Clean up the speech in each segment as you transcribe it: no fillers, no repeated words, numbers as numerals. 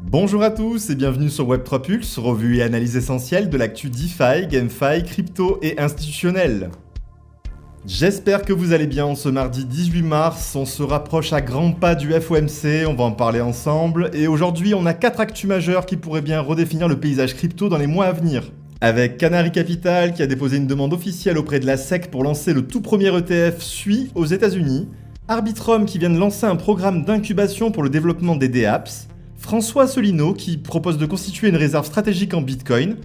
Bonjour à tous et bienvenue sur Web3 Pulse, revue et analyse essentielle de l'actu DeFi, GameFi, crypto et institutionnel. J'espère que vous allez bien ce mardi 18 mars, on se rapproche à grands pas du FOMC, on va en parler ensemble, et aujourd'hui on a 4 actus majeurs qui pourraient bien redéfinir le paysage crypto dans les mois à venir. Avec Canary Capital qui a déposé une demande officielle auprès de la SEC pour lancer le tout premier ETF SUI aux États-Unis, Arbitrum qui vient de lancer un programme d'incubation pour le développement des DApps, François Asselineau qui propose de constituer une réserve stratégique en Bitcoin,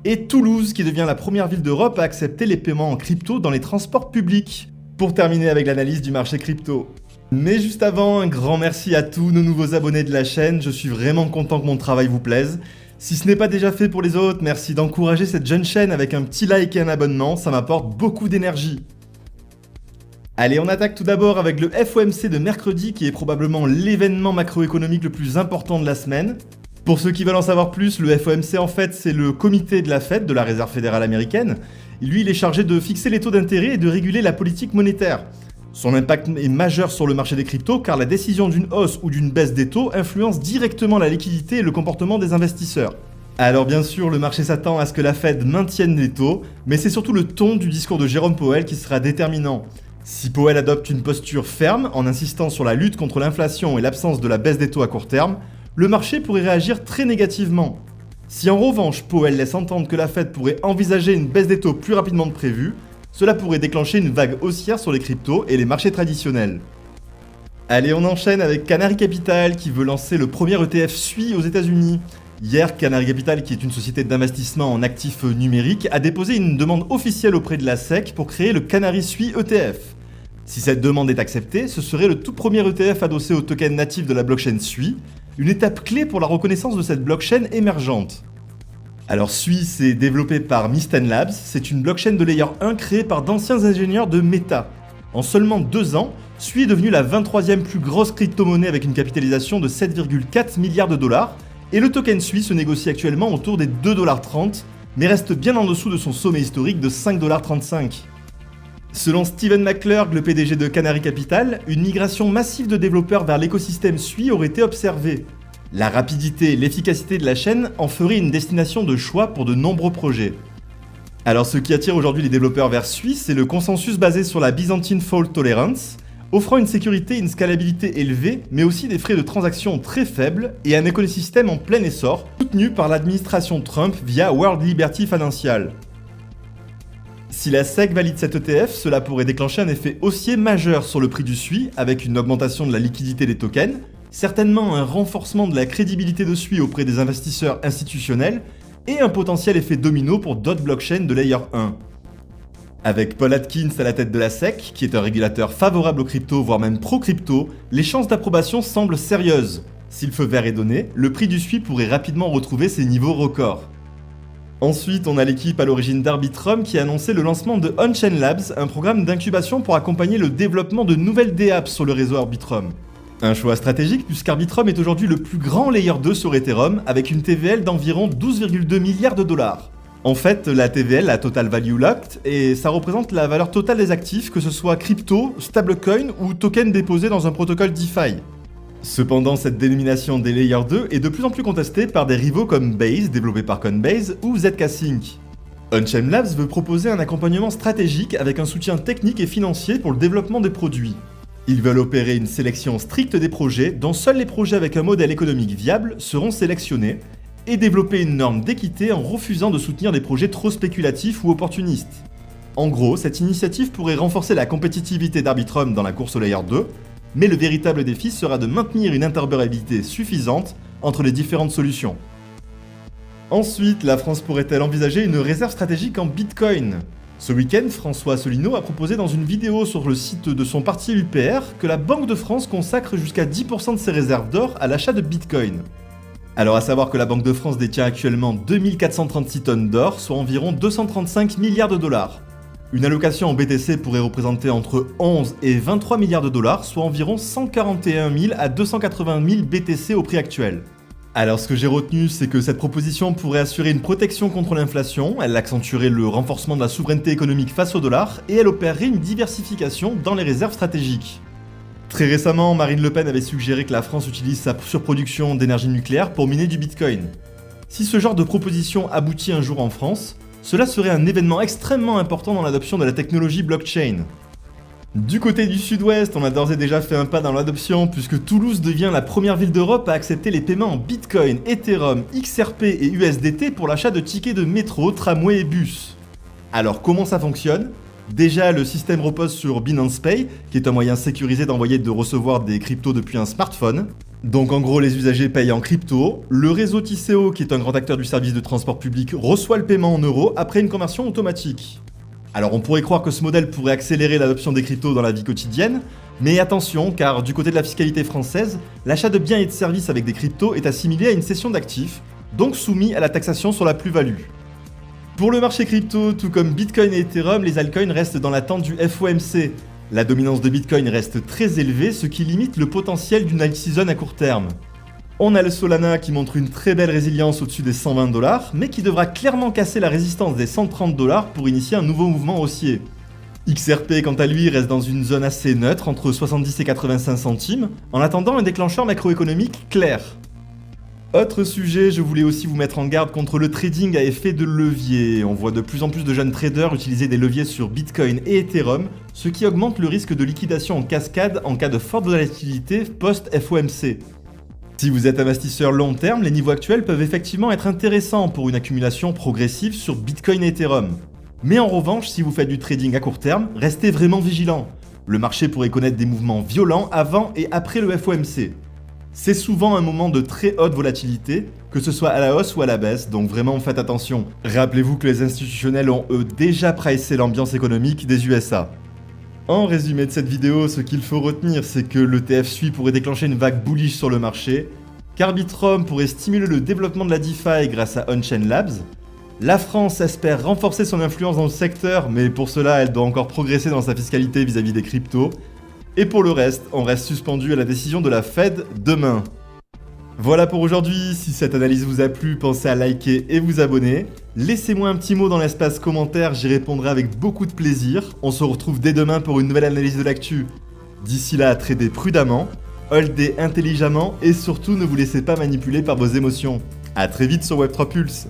et Toulouse qui devient la première ville d'Europe à accepter les paiements en crypto dans les transports publics. Pour terminer avec l'analyse du marché crypto. Mais juste avant, un grand merci à tous nos nouveaux abonnés de la chaîne, je suis vraiment content que mon travail vous plaise. Si ce n'est pas déjà fait pour les autres, merci d'encourager cette jeune chaîne avec un petit like et un abonnement, ça m'apporte beaucoup d'énergie. Allez, on attaque tout d'abord avec le FOMC de mercredi qui est probablement l'événement macroéconomique le plus important de la semaine. Pour ceux qui veulent en savoir plus, le FOMC en fait c'est le comité de la Fed, de la Réserve fédérale américaine. Lui il est chargé de fixer les taux d'intérêt et de réguler la politique monétaire. Son impact est majeur sur le marché des cryptos car la décision d'une hausse ou d'une baisse des taux influence directement la liquidité et le comportement des investisseurs. Alors bien sûr, le marché s'attend à ce que la Fed maintienne les taux, mais c'est surtout le ton du discours de Jérôme Powell qui sera déterminant. Si Powell adopte une posture ferme en insistant sur la lutte contre l'inflation et l'absence de la baisse des taux à court terme, le marché pourrait réagir très négativement. Si en revanche Powell laisse entendre que la Fed pourrait envisager une baisse des taux plus rapidement que prévu, cela pourrait déclencher une vague haussière sur les cryptos et les marchés traditionnels. Allez, on enchaîne avec Canary Capital qui veut lancer le premier ETF SUI aux États-Unis. Hier, Canary Capital, qui est une société d'investissement en actifs numériques, a déposé une demande officielle auprès de la SEC pour créer le Canary SUI ETF. Si cette demande est acceptée, ce serait le tout premier ETF adossé au token natif de la blockchain SUI, une étape clé pour la reconnaissance de cette blockchain émergente. Alors SUI, c'est développé par Mysten Labs, c'est une blockchain de layer 1 créée par d'anciens ingénieurs de Meta. En seulement 2 ans, SUI est devenue la 23e plus grosse crypto-monnaie avec une capitalisation de 7,4 milliards de dollars, et le token SUI se négocie actuellement autour des 2,30$, mais reste bien en dessous de son sommet historique de 5,35$. Selon Steven McClurg, le PDG de Canary Capital, une migration massive de développeurs vers l'écosystème SUI aurait été observée. La rapidité et l'efficacité de la chaîne en ferait une destination de choix pour de nombreux projets. Alors ce qui attire aujourd'hui les développeurs vers SUI, c'est le consensus basé sur la Byzantine Fault Tolerance, offrant une sécurité et une scalabilité élevée, mais aussi des frais de transaction très faibles et un écosystème en plein essor, soutenu par l'administration Trump via World Liberty Financial. Si la SEC valide cet ETF, cela pourrait déclencher un effet haussier majeur sur le prix du SUI, avec une augmentation de la liquidité des tokens, certainement un renforcement de la crédibilité de SUI auprès des investisseurs institutionnels, et un potentiel effet domino pour d'autres blockchains de Layer 1. Avec Paul Atkins à la tête de la SEC, qui est un régulateur favorable aux cryptos, voire même pro-crypto, les chances d'approbation semblent sérieuses. Si le feu vert est donné, le prix du SUI pourrait rapidement retrouver ses niveaux records. Ensuite, on a l'équipe à l'origine d'Arbitrum qui a annoncé le lancement de On-Chain Labs, un programme d'incubation pour accompagner le développement de nouvelles DApps sur le réseau Arbitrum. Un choix stratégique puisqu'Arbitrum est aujourd'hui le plus grand Layer 2 sur Ethereum avec une TVL d'environ 12,2 milliards de dollars. En fait, la TVL, la Total Value Locked, et ça représente la valeur totale des actifs, que ce soit crypto, stablecoin ou token déposé dans un protocole DeFi. Cependant, cette dénomination des Layer 2 est de plus en plus contestée par des rivaux comme Base, développé par Coinbase, ou ZK-Sync. On-Chain Labs veut proposer un accompagnement stratégique avec un soutien technique et financier pour le développement des produits. Ils veulent opérer une sélection stricte des projets, dont seuls les projets avec un modèle économique viable seront sélectionnés, et développer une norme d'équité en refusant de soutenir des projets trop spéculatifs ou opportunistes. En gros, cette initiative pourrait renforcer la compétitivité d'Arbitrum dans la course au Layer 2, mais le véritable défi sera de maintenir une interopérabilité suffisante entre les différentes solutions. Ensuite, la France pourrait-elle envisager une réserve stratégique en Bitcoin ? Ce week-end, François Asselineau a proposé dans une vidéo sur le site de son parti UPR que la Banque de France consacre jusqu'à 10% de ses réserves d'or à l'achat de Bitcoin. Alors à savoir que la Banque de France détient actuellement 2436 tonnes d'or, soit environ 235 milliards de dollars. Une allocation en BTC pourrait représenter entre 11 et 23 milliards de dollars, soit environ 141 000 à 280 000 BTC au prix actuel. Alors ce que j'ai retenu, c'est que cette proposition pourrait assurer une protection contre l'inflation, elle accentuerait le renforcement de la souveraineté économique face au dollar, et elle opérerait une diversification dans les réserves stratégiques. Très récemment, Marine Le Pen avait suggéré que la France utilise sa surproduction d'énergie nucléaire pour miner du Bitcoin. Si ce genre de proposition aboutit un jour en France, cela serait un événement extrêmement important dans l'adoption de la technologie blockchain. Du côté du sud-ouest, on a d'ores et déjà fait un pas dans l'adoption puisque Toulouse devient la première ville d'Europe à accepter les paiements en Bitcoin, Ethereum, XRP et USDT pour l'achat de tickets de métro, tramway et bus. Alors comment ça fonctionne ? Déjà, le système repose sur Binance Pay, qui est un moyen sécurisé d'envoyer et de recevoir des cryptos depuis un smartphone. Donc en gros, les usagers payent en crypto. Le réseau Tisséo, qui est un grand acteur du service de transport public, reçoit le paiement en euros après une conversion automatique. Alors on pourrait croire que ce modèle pourrait accélérer l'adoption des cryptos dans la vie quotidienne, mais attention, car du côté de la fiscalité française, l'achat de biens et de services avec des cryptos est assimilé à une cession d'actifs, donc soumis à la taxation sur la plus-value. Pour le marché crypto, tout comme Bitcoin et Ethereum, les altcoins restent dans l'attente du FOMC. La dominance de Bitcoin reste très élevée, ce qui limite le potentiel d'une alt-season à court terme. On a le Solana qui montre une très belle résilience au-dessus des 120$, mais qui devra clairement casser la résistance des 130$ pour initier un nouveau mouvement haussier. XRP quant à lui reste dans une zone assez neutre entre 70 et 85 centimes, en attendant un déclencheur macroéconomique clair. Autre sujet, je voulais aussi vous mettre en garde contre le trading à effet de levier. On voit de plus en plus de jeunes traders utiliser des leviers sur Bitcoin et Ethereum, ce qui augmente le risque de liquidation en cascade en cas de forte volatilité post-FOMC. Si vous êtes investisseur long terme, les niveaux actuels peuvent effectivement être intéressants pour une accumulation progressive sur Bitcoin et Ethereum. Mais en revanche, si vous faites du trading à court terme, restez vraiment vigilant. Le marché pourrait connaître des mouvements violents avant et après le FOMC. C'est souvent un moment de très haute volatilité, que ce soit à la hausse ou à la baisse, donc vraiment faites attention. Rappelez-vous que les institutionnels ont eux déjà pricé l'ambiance économique des USA. En résumé de cette vidéo, ce qu'il faut retenir, c'est que l'ETF SUI pourrait déclencher une vague bullish sur le marché, qu'Arbitrum pourrait stimuler le développement de la DeFi grâce à On-Chain Labs, la France espère renforcer son influence dans le secteur, mais pour cela elle doit encore progresser dans sa fiscalité vis-à-vis des cryptos, et pour le reste, on reste suspendu à la décision de la Fed demain. Voilà pour aujourd'hui, si cette analyse vous a plu, pensez à liker et vous abonner. Laissez-moi un petit mot dans l'espace commentaire, j'y répondrai avec beaucoup de plaisir. On se retrouve dès demain pour une nouvelle analyse de l'actu. D'ici là, tradez prudemment, holdez intelligemment et surtout ne vous laissez pas manipuler par vos émotions. A très vite sur Web3 Pulse.